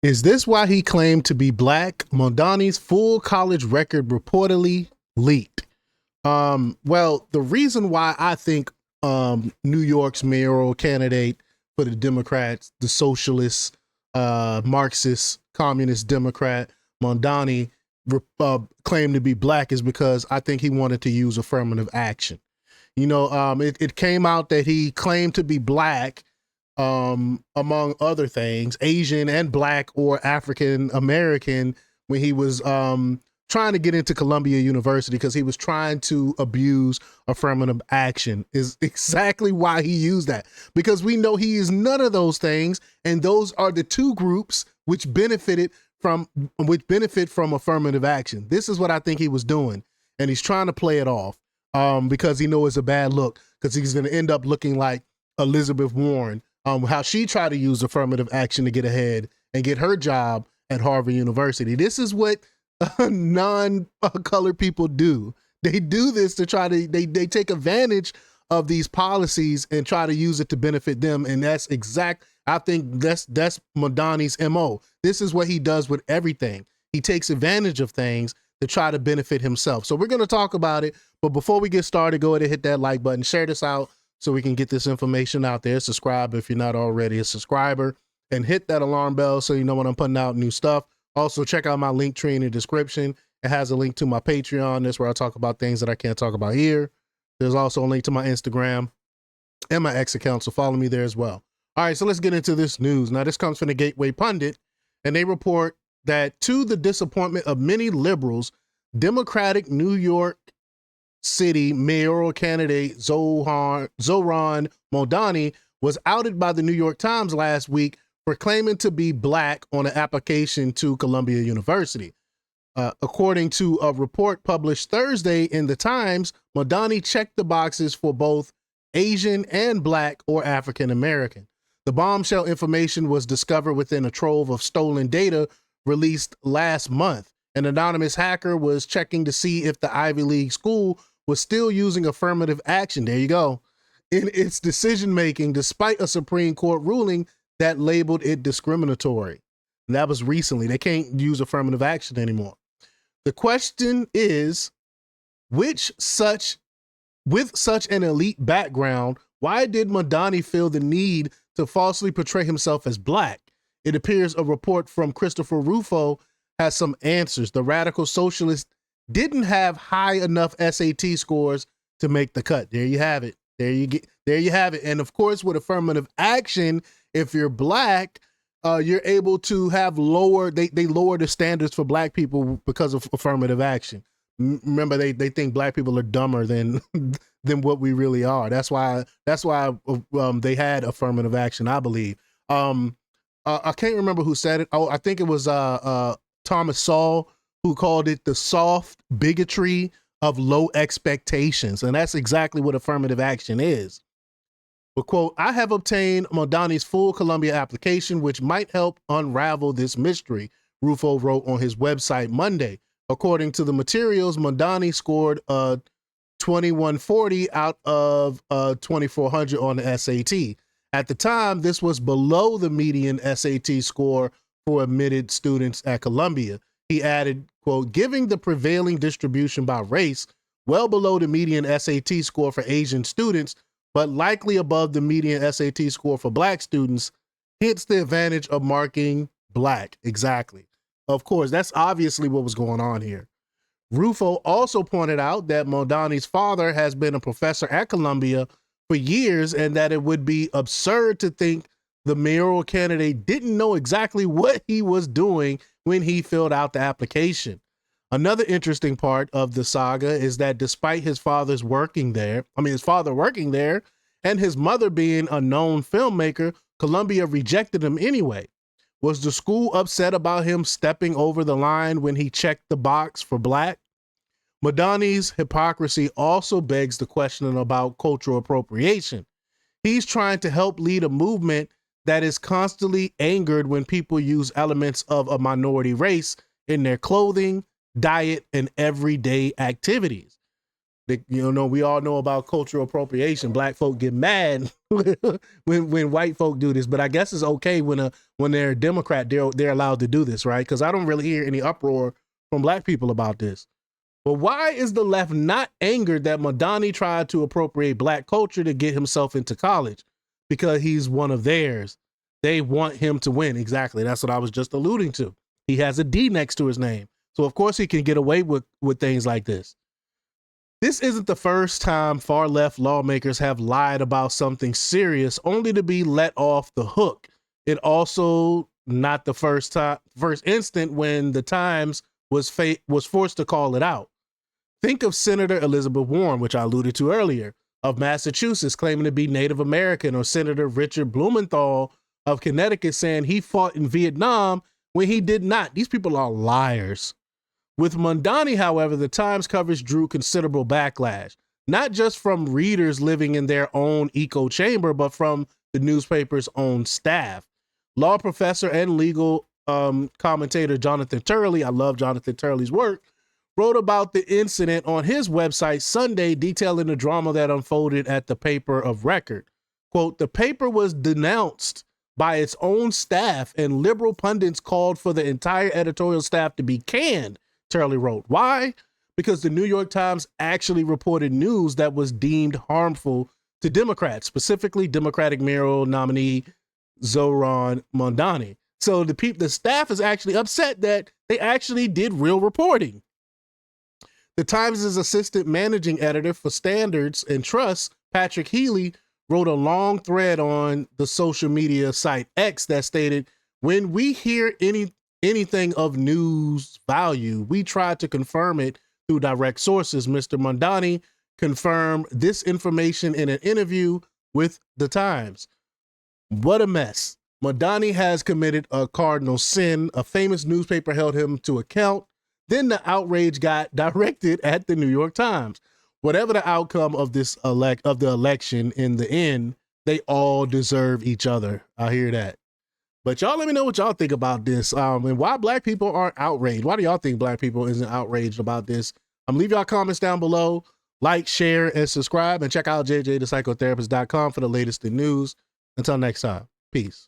Is this why he claimed to be black? Mamdani's full college record reportedly leaked. Well, the reason why I think New York's mayoral candidate for the Democrats, the socialist, Marxist, communist Democrat, Mamdani, claimed to be black is because I think he wanted to use affirmative action. It came out that he claimed to be black, among other things, Asian and black or African American, when he was trying to get into Columbia University because he was trying to abuse affirmative action, is exactly why he used that. Because we know he is none of those things, and those are the two groups which benefit from affirmative action. This is what I think he was doing, and he's trying to play it off because he knows it's a bad look, because he's going to end up looking like Elizabeth Warren, how she tried to use affirmative action to get ahead and get her job at Harvard University. This is what non-colored people do. They do this to try to, they take advantage of these policies and try to use it to benefit them. And that's I think that's Mamdani's MO. This is what he does with everything. He takes advantage of things to try to benefit himself. So we're going to talk about it. But before we get started, go ahead and hit that like button, share this out so we can get this information out there. Subscribe if you're not already a subscriber, and hit that alarm bell so you know when I'm putting out new stuff. Also, check out my link tree in the description. It has a link to my Patreon. That's where I talk about things that I can't talk about here. There's also a link to my Instagram and my X account, so follow me there as well. All right, so let's get into this news. Now, this comes from the Gateway Pundit, and they report that to the disappointment of many liberals, Democratic New York City mayoral candidate Zohran Mamdani was outed by the New York Times last week for claiming to be black on an application to Columbia University. According to a report published Thursday in the Times, Mamdani checked the boxes for both Asian and black or African American. The bombshell information was discovered within a trove of stolen data released last month. An anonymous hacker was checking to see if the Ivy League school was still using affirmative action, there you go, in its decision-making, despite a Supreme Court ruling that labeled it discriminatory. And that was recently. They can't use affirmative action anymore. The question is, with such an elite background, why did Mamdani feel the need to falsely portray himself as black? It appears a report from Christopher Rufo has some answers. The radical socialist didn't have high enough SAT scores to make the cut. There you have it. There you have it. And of course, with affirmative action, if you're black, you're able to have they lower the standards for black people because of affirmative action. Remember, they think black people are dumber than what we really are. That's why they had affirmative action, I believe. I can't remember who said it. Oh, I think it was Thomas Sowell, who called it the soft bigotry of low expectations. And that's exactly what affirmative action is. But quote, I have obtained Mamdani's full Columbia application, which might help unravel this mystery, Rufo wrote on his website Monday. According to the materials, Mamdani scored 2140 out of 2400 on the SAT. At the time, this was below the median SAT score for admitted students at Columbia. He added, quote, giving the prevailing distribution by race well below the median SAT score for Asian students, but likely above the median SAT score for black students, hits the advantage of marking black. Exactly. Of course, that's obviously what was going on here. Rufo also pointed out that Mamdani's father has been a professor at Columbia for years, and that it would be absurd to think the mayoral candidate didn't know exactly what he was doing when he filled out the application. Another interesting part of the saga is that despite his father working there and his mother being a known filmmaker, Columbia rejected him anyway. Was the school upset about him stepping over the line when he checked the box for black? Mamdani's hypocrisy also begs the question about cultural appropriation. He's trying to help lead a movement that is constantly angered when people use elements of a minority race in their clothing, diet, and everyday activities. We all know about cultural appropriation. Black folk get mad when white folk do this, but I guess it's okay when they're a Democrat, they're allowed to do this, right? Because I don't really hear any uproar from black people about this. But why is the left not angered that Mamdani tried to appropriate black culture to get himself into college? Because he's one of theirs. They want him to win. Exactly. That's what I was just alluding to. He has a D next to his name. So of course he can get away with things like this. This isn't the first time far left lawmakers have lied about something serious only to be let off the hook. It also not the first instant when the Times was forced to call it out. Think of Senator Elizabeth Warren, which I alluded to earlier, of Massachusetts claiming to be Native American, or Senator Richard Blumenthal of Connecticut saying he fought in Vietnam when he did not. These people are liars. With Mamdani, however, the Times coverage drew considerable backlash, not just from readers living in their own echo chamber, but from the newspaper's own staff. Law professor and legal commentator Jonathan Turley, I love Jonathan Turley's work, wrote about the incident on his website Sunday, detailing the drama that unfolded at the paper of record. Quote, the paper was denounced by its own staff, and liberal pundits called for the entire editorial staff to be canned, Turley wrote. Why? Because the New York Times actually reported news that was deemed harmful to Democrats, specifically Democratic mayoral nominee Zohran Mamdani. So the staff is actually upset that they actually did real reporting. The Times' assistant managing editor for standards and trust, Patrick Healy, wrote a long thread on the social media site X that stated, when we hear anything of news value, we try to confirm it through direct sources. Mr. Mamdani confirmed this information in an interview with the Times. What a mess. Mamdani has committed a cardinal sin. A famous newspaper held him to account. Then the outrage got directed at the New York Times. Whatever the outcome of the election in the end, they all deserve each other. I hear that. But y'all let me know what y'all think about this, and why black people aren't outraged. Why do y'all think black people isn't outraged about this? Leave y'all comments down below. Like, share, and subscribe, and check out jjthepsychotherapist.com for the latest in news. Until next time, peace.